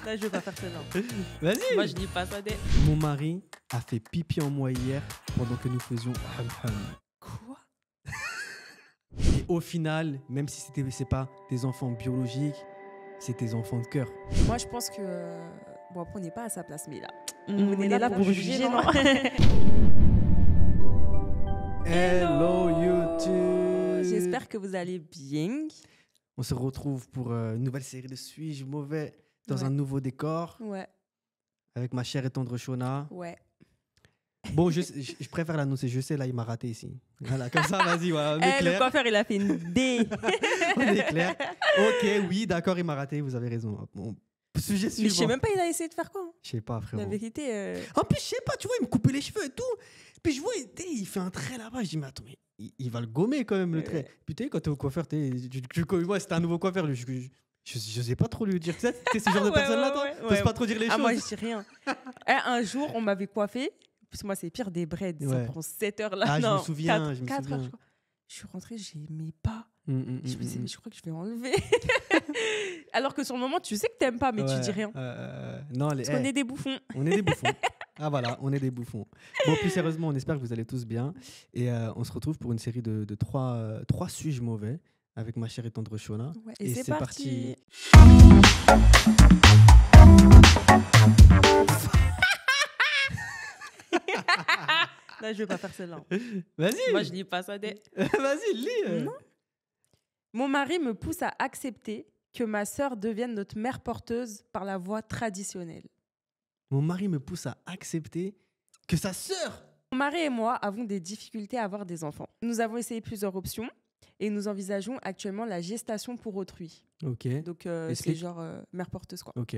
Là, je vais pas faire ça, non. Vas-y. Moi, je dis pas ça. Mon mari a fait pipi en moi hier pendant que nous faisions hum. Quoi? Et au final, même si c'est pas tes enfants biologiques, c'est tes enfants de cœur. Moi, je pense que... Bon, après, on n'est pas à sa place, mais là... On est là pour juger, non? Hello YouTube. J'espère que vous allez bien. On se retrouve pour une nouvelle série de Suis-je mauvais dans Ouais. un nouveau décor Ouais, avec ma chère et tendre Shona. ouais. Bon, je préfère l'annoncer. Je sais, là, il m'a raté ici. Voilà, comme ça, vas-y, voilà, on est Le clair. coiffeur, il a fait une D. On est clair. Ok, oui, d'accord, il m'a raté. Vous avez raison. Bon, sujet Mais suivant. je sais même pas, il a essayé de faire quoi, hein. Je sais pas, La frérot. vérité... En plus, je sais pas, tu vois, il me coupait les cheveux et tout. Puis je vois, il fait un trait là-bas. Je dis, mais attends, mais il va le gommer quand même, le trait. Putain, quand t'es au coiffeur, moi, c'était un nouveau coiffeur. Je sais pas trop lui dire. Tu sais, t'es ce genre de Ouais, personne-là, ouais, toi ouais, T'oses ouais. pas trop dire les Ah, choses. moi, je dis rien. Un jour, on m'avait coiffé. Parce que moi, c'est pire des braids. Ça Ouais. prend 7 heures là. Ah, je non, me souviens, 4 je me 4 souviens. heures, je crois. Je suis rentrée, j'aimais pas. Je me disais, mais je crois que je vais enlever. Alors que sur le moment, tu sais que t'aimes pas, mais tu dis rien. Non, Parce qu'on est des bouffons. on est des bouffons. Ah voilà, on est des bouffons. Bon, plus sérieusement, on espère que vous allez tous bien. Et on se retrouve pour une série de trois Suis-je mauvais avec ma chère et tendre Shona. Ouais, et c'est parti. Là, je vais pas faire celle-là. Vas-y. Moi, je lis pas ça. Vas-y, lis. Non. Mon mari me pousse à accepter que ma sœur devienne notre mère porteuse par la voie traditionnelle. Mon mari me pousse à accepter que sa sœur... Mon mari et moi avons des difficultés à avoir des enfants. Nous avons essayé plusieurs options et nous envisageons actuellement la gestation pour autrui. Ok, Donc, c'est Explique. genre mère porteuse, quoi. ok.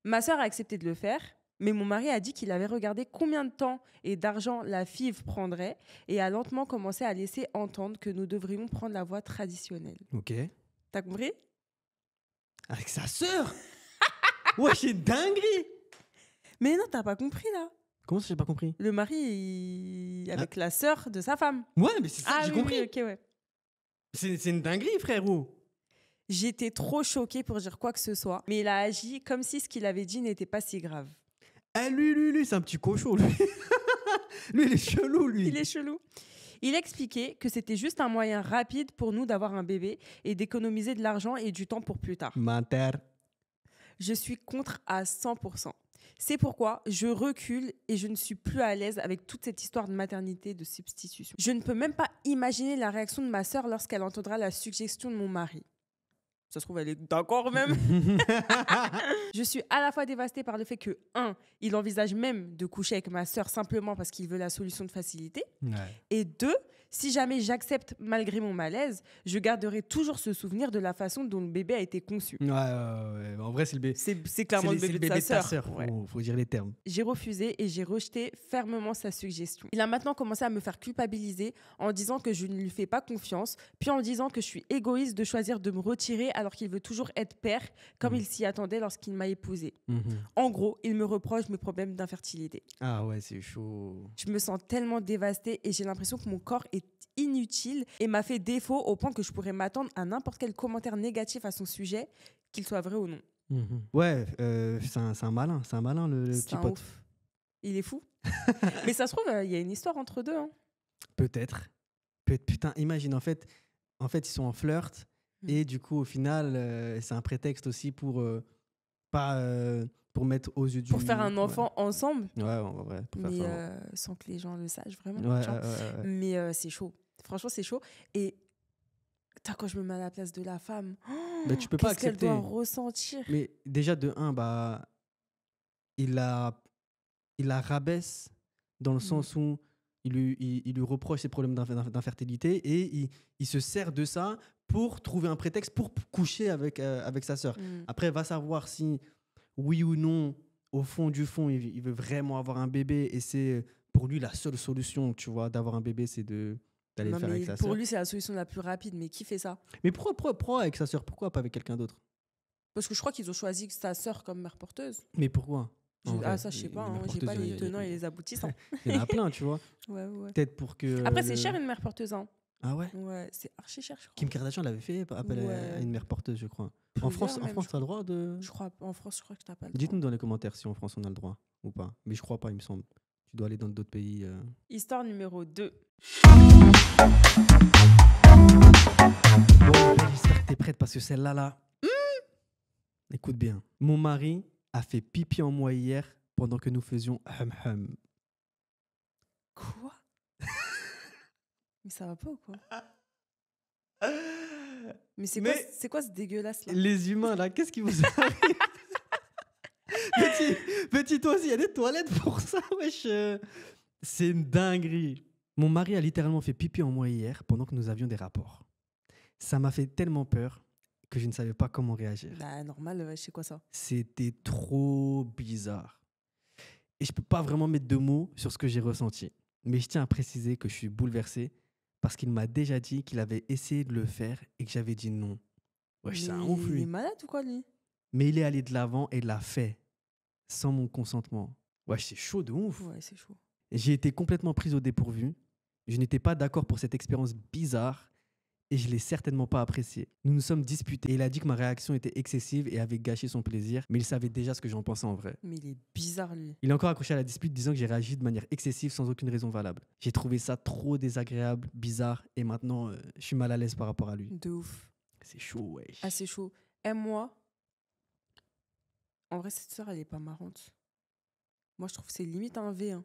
Ma sœur a accepté de le faire, mais mon mari a dit qu'il avait regardé combien de temps et d'argent la FIV prendrait et a lentement commencé à laisser entendre que nous devrions prendre la voie traditionnelle. Ok. T'as compris? Avec sa sœur. Ouais, c'est dinguerie. Mais non, t'as pas compris, là. Comment ça, j'ai pas compris? Le mari avec la sœur de sa femme. Ouais, mais c'est ça que j'ai oui, compris. oui, ok, ouais. C'est une dinguerie, frérot. J'étais trop choquée pour dire quoi que ce soit, mais il a agi comme si ce qu'il avait dit n'était pas si grave. Ah, lui, c'est un petit cochon, lui. Lui, il est chelou, lui. Il est chelou. Il expliquait que c'était juste un moyen rapide pour nous d'avoir un bébé et d'économiser de l'argent et du temps pour plus tard. Menteur. Je suis contre à 100%. C'est pourquoi je recule et je ne suis plus à l'aise avec toute cette histoire de maternité, de substitution. Je ne peux même pas imaginer la réaction de ma sœur lorsqu'elle entendra la suggestion de mon mari. Ça se trouve, elle est d'accord même. Je suis à la fois dévastée par le fait que, 1, il envisage même de coucher avec ma sœur simplement parce qu'il veut la solution de facilité. Ouais. Et 2, si jamais j'accepte malgré mon malaise, je garderai toujours ce souvenir de la façon dont le bébé a été conçu. Ouais. En vrai, c'est le bébé. C'est clairement le bébé de sa sœur. Ouais. Faut dire les termes. J'ai refusé et j'ai rejeté fermement sa suggestion. Il a maintenant commencé à me faire culpabiliser en disant que je ne lui fais pas confiance, puis en disant que je suis égoïste de choisir de me retirer alors qu'il veut toujours être père, comme il s'y attendait lorsqu'il m'a épousée. En gros, il me reproche mes problèmes d'infertilité. Ah ouais, c'est chaud. Je me sens tellement dévastée et j'ai l'impression que mon corps est inutile et m'a fait défaut au point que je pourrais m'attendre à n'importe quel commentaire négatif à son sujet, qu'il soit vrai ou non. Ouais, c'est un malin, le C'est petit un pote. ouf. Il est fou. Mais ça se trouve, il y a une histoire entre deux. Hein. Peut-être. Putain, imagine, en fait, ils sont en flirt et du coup, au final, c'est un prétexte aussi pour pour mettre aux yeux du... Pour faire un enfant ensemble, Ouais, en vrai, pour faire mais ça. sans que les gens le sachent vraiment. Ouais, tu vois. ouais. Mais c'est chaud. Franchement, c'est chaud. Et quand je me mets à la place de la femme, Mais tu peux pas qu'est-ce qu'elle accepter. doit ressentir? Mais déjà, de un, bah, il la rabaisse dans le sens où il lui reproche ses problèmes d'infertilité et il se sert de ça pour trouver un prétexte pour coucher avec sa sœur. Après, va savoir si, oui ou non, au fond du fond, il veut vraiment avoir un bébé et c'est pour lui la seule solution, tu vois, d'avoir un bébé, c'est d'aller le faire avec sa sœur. Pour lui, c'est la solution la plus rapide. Mais qui fait ça? Mais pourquoi avec sa sœur? Pourquoi pas avec quelqu'un d'autre? Parce que je crois qu'ils ont choisi sa sœur comme mère porteuse. Mais pourquoi? En vrai, Ça, je sais pas. les Hein, mères j'ai pas porteuses, les tenants et les aboutissants. il y en a plein, tu vois. Ouais. Peut-être pour que... Après, c'est cher une mère porteuse. Hein. Ah ouais? Ouais, c'est archi cher, je crois. Kim Kardashian l'avait fait, appel à Ouais. une mère porteuse, je crois. Plusieurs En France, même, t'as le droit de. Je crois, en France, je crois que t'as pas le droit. Dites-nous dans les commentaires si en France on a le droit ou pas. Mais je crois pas, il me semble. Tu dois aller dans d'autres pays. Histoire numéro 2. Bon, j'espère que t'es prête parce que celle-là, là. Écoute bien. Mon mari a fait pipi en moi hier pendant que nous faisions hum. Quoi? Mais ça va pas ou quoi? Mais c'est quoi ce dégueulasse là? Les humains, là, qu'est-ce qui vous arrive? Petit, toi aussi, il y a des toilettes pour ça, wesh. C'est une dinguerie. Mon mari a littéralement fait pipi en moi hier pendant que nous avions des rapports. Ça m'a fait tellement peur que je ne savais pas comment réagir. Bah normal, ouais, c'est quoi ça? C'était trop bizarre. Et je peux pas vraiment mettre de mots sur ce que j'ai ressenti. Mais je tiens à préciser que je suis bouleversé parce qu'il m'a déjà dit qu'il avait essayé de le faire et que j'avais dit non. Wesh, c'est un ouf, Il est lui. malade ou quoi lui? Mais il est allé de l'avant et l'a fait sans mon consentement. Wesh, c'est chaud de ouf. Ouais, c'est chaud. J'ai été complètement prise au dépourvu. Je n'étais pas d'accord pour cette expérience bizarre et je ne l'ai certainement pas appréciée. Nous nous sommes disputés et il a dit que ma réaction était excessive et avait gâché son plaisir, mais il savait déjà ce que j'en pensais en vrai. Mais il est bizarre lui. Il a encore accroché à la dispute disant que j'ai réagi de manière excessive sans aucune raison valable. J'ai trouvé ça trop désagréable, bizarre et maintenant je suis mal à l'aise par rapport à lui. De ouf. C'est chaud, wesh. Ah, c'est chaud. Et moi, en vrai, cette soeur, elle est pas marrante. Moi, je trouve que c'est limite un V. Hein.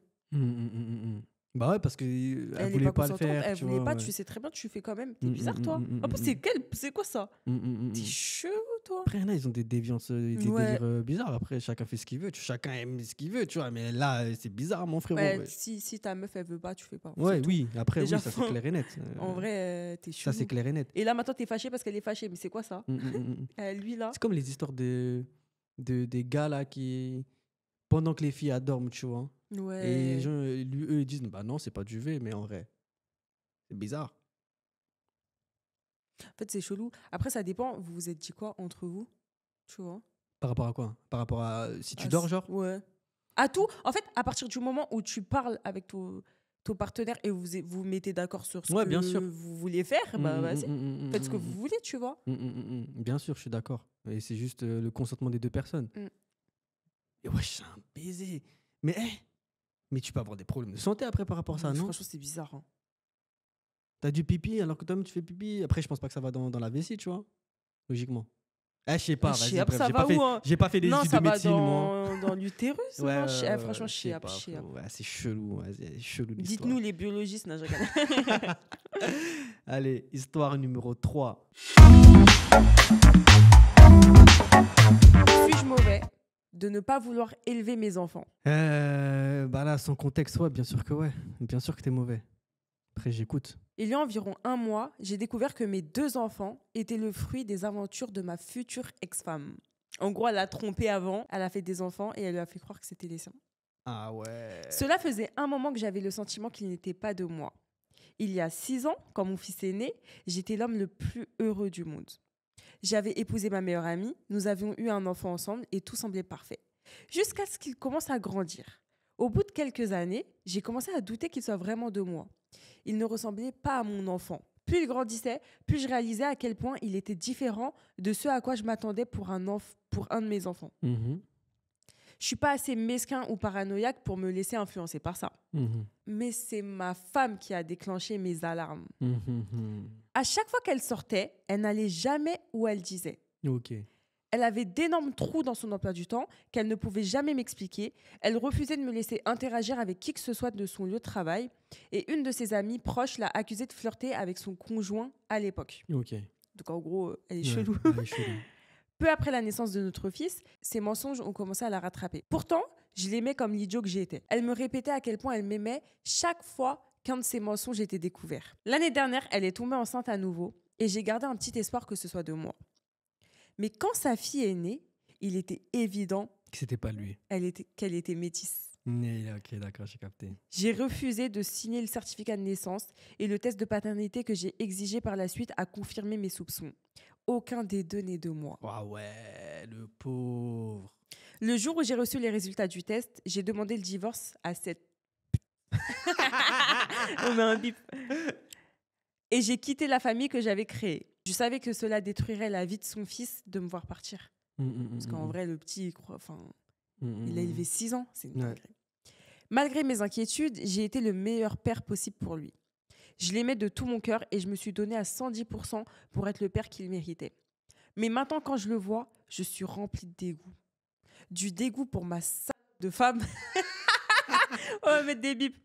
Bah ouais, parce qu'elle Elle voulait est pas le consentante, faire. elle tu voulait vois, pas, ouais. tu sais très bien, tu fais quand même. T'es bizarre, toi. En plus, c'est quoi ça? T'es chelou, toi. Après, il y en a, ils ont des déviances, des Ouais. délires bizarres. Après, chacun fait ce qu'il veut. Chacun aime ce qu'il veut, tu vois. Mais là, c'est bizarre, mon frérot. Ouais, Ouais, si ta meuf, elle veut pas, tu fais pas. ouais C'est tout. oui. Après, Déjà, oui, ça, c'est clair et net. En vrai, t'es chelou. Ça, c'est clair et net. Et là, maintenant, t'es fâché parce qu'elle est fâchée. Mais c'est quoi ça? Lui, là. C'est comme les histoires des gars, là, qui... Pendant que les filles elles dorment, tu vois. Ouais. Et les gens, eux, ils disent, bah non, c'est pas du V, mais en vrai, c'est bizarre. En fait, c'est chelou. Après, ça dépend. Vous vous êtes dit quoi entre vous? Tu vois? Par rapport à quoi? Par rapport à si tu Ah, dors, genre? Ouais. À tout. En fait, à partir du moment où tu parles avec ton partenaire et vous mettez d'accord sur ce Ouais, que bien sûr. vous voulez faire, bah vas-y. Faites ce que vous voulez, tu vois. Bien sûr, je suis d'accord. Et c'est juste le consentement des deux personnes. Et wesh, c'est un baiser. Mais tu peux avoir des problèmes de santé après par rapport à ça, non? Franchement, c'est bizarre. Hein. T'as du pipi alors que toi-même tu fais pipi. Après, je pense pas que ça va dans la vessie, tu vois. Logiquement. Je sais pas, Je sais vas-y, pas, bref, ça j'ai va pas fait, où, hein? j'ai pas fait des Non, études ça de va médecine, moi. dans l'utérus. Ouais, Non, franchement, je sais pas. Ouais, c'est chelou, ouais, c'est chelou l'histoire. Dites-nous les biologistes. Non, je rigole. Allez, histoire numéro 3. Suis-je mauvais de ne pas vouloir élever mes enfants? Bah là, sans contexte, ouais, bien sûr que ouais. Bien sûr que t'es mauvais. Après, j'écoute. Il y a environ 1 mois, j'ai découvert que mes 2 enfants étaient le fruit des aventures de ma future ex-femme. En gros, elle a trompé avant, elle a fait des enfants et elle lui a fait croire que c'était les siens. Ah ouais. Cela faisait un moment que j'avais le sentiment qu'il n'était pas de moi. Il y a 6 ans, quand mon fils est né, j'étais l'homme le plus heureux du monde. J'avais épousé ma meilleure amie, nous avions eu un enfant ensemble et tout semblait parfait. Jusqu'à ce qu'il commence à grandir. Au bout de quelques années, j'ai commencé à douter qu'il soit vraiment de moi. Il ne ressemblait pas à mon enfant. Plus il grandissait, plus je réalisais à quel point il était différent de ce à quoi je m'attendais pour un de mes enfants. Je suis pas assez mesquin ou paranoïaque pour me laisser influencer par ça. Mais c'est ma femme qui a déclenché mes alarmes. À chaque fois qu'elle sortait, elle n'allait jamais où elle disait. Ok. Elle avait d'énormes trous dans son emploi du temps qu'elle ne pouvait jamais m'expliquer. Elle refusait de me laisser interagir avec qui que ce soit de son lieu de travail. Et une de ses amies proches l'a accusée de flirter avec son conjoint à l'époque. Ok. Donc en gros, elle est chelou. Elle est chelou. Peu après la naissance de notre fils, ces mensonges ont commencé à la rattraper. Pourtant, je l'aimais comme l'idiot que j'étais. Elle me répétait à quel point elle m'aimait chaque fois qu'un de ces mensonges était découvert. L'année dernière, elle est tombée enceinte à nouveau et j'ai gardé un petit espoir que ce soit de moi. Mais quand sa fille est née, il était évident Que c'était pas lui. qu'elle était métisse. Ok, d'accord, j'ai capté. J'ai refusé de signer le certificat de naissance et le test de paternité que j'ai exigé par la suite a confirmé mes soupçons. Aucun des deux n'est de moi. Ah ouais, le pauvre. Le jour où j'ai reçu les résultats du test, j'ai demandé le divorce à cette... On met un bip. Et j'ai quitté la famille que j'avais créée. Je savais que cela détruirait la vie de son fils de me voir partir. Parce qu'en vrai, le petit, il a élevé 6 ans. C'est une dinguerie. Malgré mes inquiétudes, j'ai été le meilleur père possible pour lui. Je l'aimais de tout mon cœur et je me suis donné à 110% pour être le père qu'il méritait. Mais maintenant, quand je le vois, je suis remplie de dégoût. Du dégoût pour ma sale de femme. On va mettre des bips.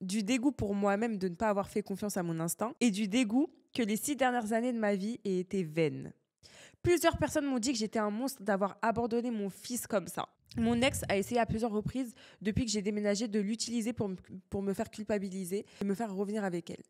Du dégoût pour moi-même de ne pas avoir fait confiance à mon instinct. Et du dégoût que les 6 dernières années de ma vie aient été vaines. Plusieurs personnes m'ont dit que j'étais un monstre d'avoir abandonné mon fils comme ça. Mon ex a essayé à plusieurs reprises, depuis que j'ai déménagé, de l'utiliser pour me faire culpabiliser et me faire revenir avec elle.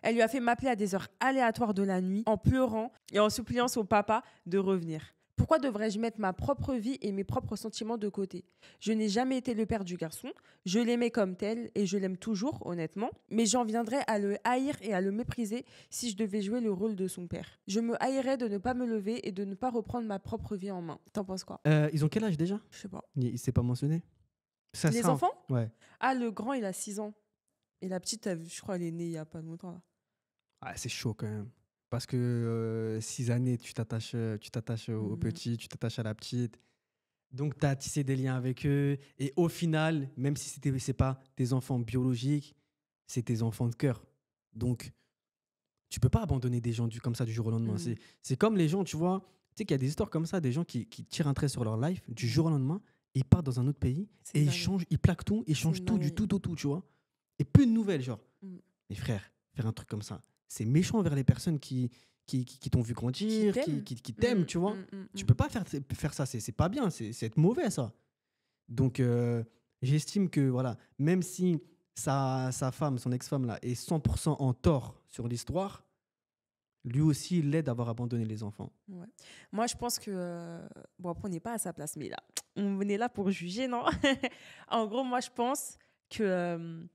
Elle lui a fait m'appeler à des heures aléatoires de la nuit, en pleurant et en suppliant son papa de revenir. Pourquoi devrais-je mettre ma propre vie et mes propres sentiments de côté ? Je n'ai jamais été le père du garçon, je l'aimais comme tel et je l'aime toujours, honnêtement, mais j'en viendrais à le haïr et à le mépriser si je devais jouer le rôle de son père. Je me haïrais de ne pas me lever et de ne pas reprendre ma propre vie en main. T'en penses quoi ? Ils ont quel âge déjà ? Je sais pas. Il s'est pas mentionné. Ça Les sera- enfants ? Ouais. Ah, le grand, il a 6 ans. Et la petite, je crois, elle est née il y a pas longtemps. Là. Ah, c'est chaud quand même. Parce que 6 années, tu t'attaches au petit, tu t'attaches à la petite. Donc, tu as tissé des liens avec eux. Et au final, même si c'est pas tes enfants biologiques, c'est tes enfants de cœur. Donc, tu peux pas abandonner des gens comme ça du jour au lendemain. C'est comme les gens, tu vois, tu sais qu'il y a des histoires comme ça, des gens qui tirent un trait sur leur life du jour au lendemain, ils partent dans un autre pays et ils changent, ils plaquent tout, ils changent tout du tout au tout, tu vois. Et plus de nouvelles, genre. Mais frère, faire un truc comme ça, c'est méchant envers les personnes qui t'ont vu grandir, qui t'aiment, tu vois. Tu peux pas faire ça, c'est pas bien, c'est être mauvais, ça. Donc, j'estime que, voilà, même si sa femme, son ex-femme, là, est 100% en tort sur l'histoire, lui aussi, il l'aide à avoir abandonné les enfants. Ouais. Moi, je pense que... Bon, après, on n'est pas à sa place, mais là, on est là pour juger, non ? En gros, moi, je pense que...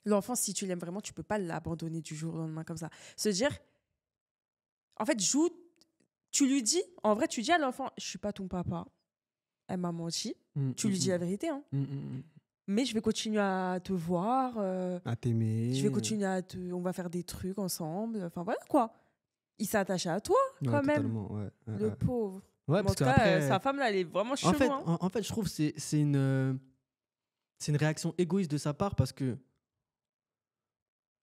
l'enfant, si tu l'aimes vraiment, tu peux pas l'abandonner du jour au lendemain comme ça. Se dire, en fait, tu lui dis, en vrai, tu dis à l'enfant, je suis pas ton papa, elle m'a menti. Tu lui dis la vérité, hein. Mais je vais continuer à te voir, à t'aimer. je vais continuer on va faire des trucs ensemble. Enfin voilà quoi. Il s'est attaché à toi quand même. Le pauvre. Ouais, parce en tout cas, sa femme là, elle est vraiment chelou. En fait, je trouve que c'est une réaction égoïste de sa part parce que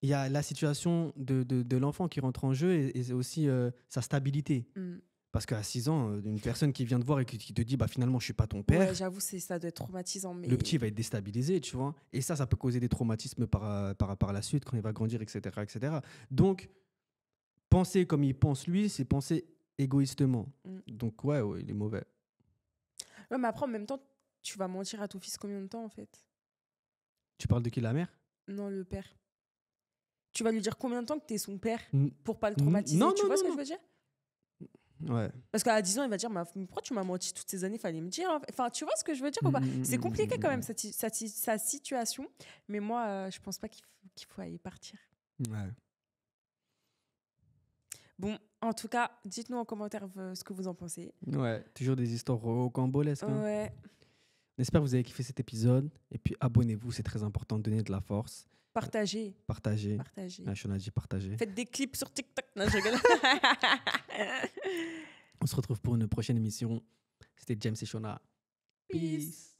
il y a la situation de l'enfant qui rentre en jeu et aussi sa stabilité. Parce qu'à 6 ans, une personne qui vient te voir et qui te dit bah, finalement, je ne suis pas ton père. Ouais, j'avoue, ça doit être traumatisant. Mais... Le petit va être déstabilisé, tu vois. Et ça peut causer des traumatismes par la suite quand il va grandir, etc. etc. Donc, penser comme il pense lui, c'est penser égoïstement. Donc, ouais, il est mauvais. Ouais, mais après, en même temps, tu vas mentir à ton fils combien de temps, en fait ? Tu parles de qui, la mère ? Non, le père. Tu vas lui dire combien de temps que tu es son père pour pas le traumatiser ? Tu vois ce que je veux dire ? Ouais. Parce qu'à 10 ans, il va dire pourquoi tu m'as menti toutes ces années, il fallait me dire. Enfin, tu vois ce que je veux dire ou pas ? C'est compliqué quand même, sa situation. Mais moi, je pense pas qu'il faut y partir. Ouais. Bon, en tout cas, dites-nous en commentaire ce que vous en pensez. Ouais, toujours des histoires rocambolesques. Hein. Ouais. On espère que vous avez kiffé cet épisode. Et puis, abonnez-vous, c'est très important de donner de la force. Partagez. Ah, Shona dit partager. Faites des clips sur TikTok. Non, je rigole. On se retrouve pour une prochaine émission. C'était James et Shona. Peace.